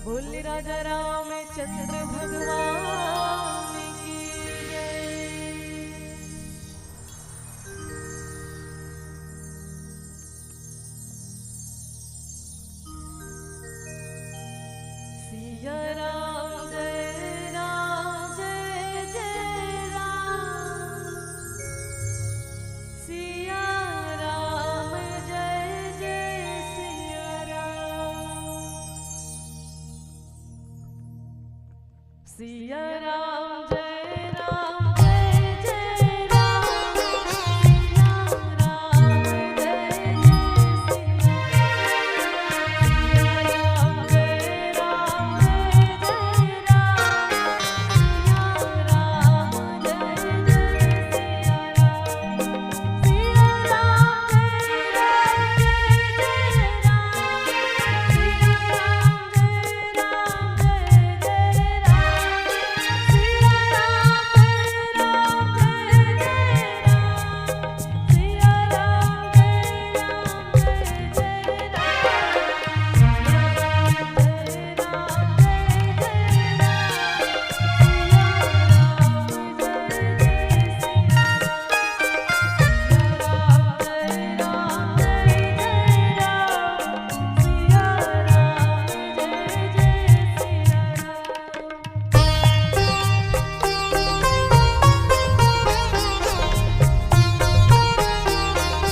बोल राजा रामचंद्र भगवान की जय। सिया राम जय राम जय जय राम। सिया राम जय जय सिया राम। सिया राम जय राम जय जय राम। सिया राम जय जय सिया राम। जय राम जय जय राम। सिया राम जय जय सिया राम। सिया राम जय राम जय जय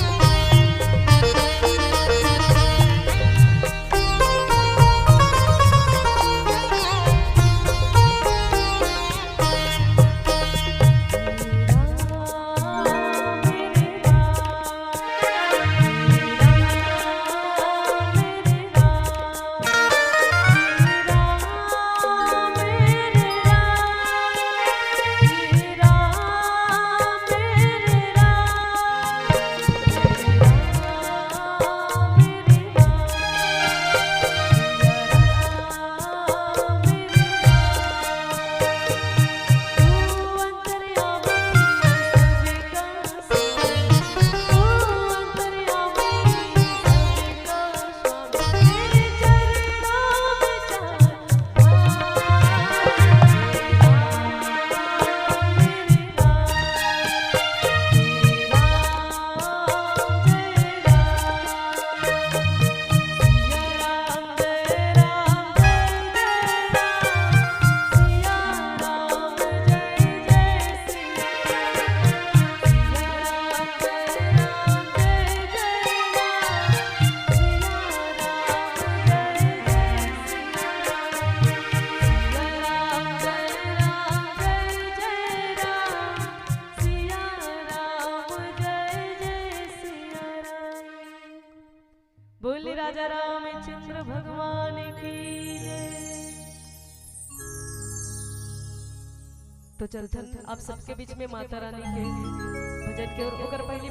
राम। सिया राम जय राम जय जय राम। सिया राम जय राम जय जय राम। सिया राम जय राम जय जय राम। सिया राम जय राम जय जय राम। बोल राजा रामचंद्र भगवान की जय। तो चलते आप सबके बीच में माता रानी के भजन के और ओकर पहली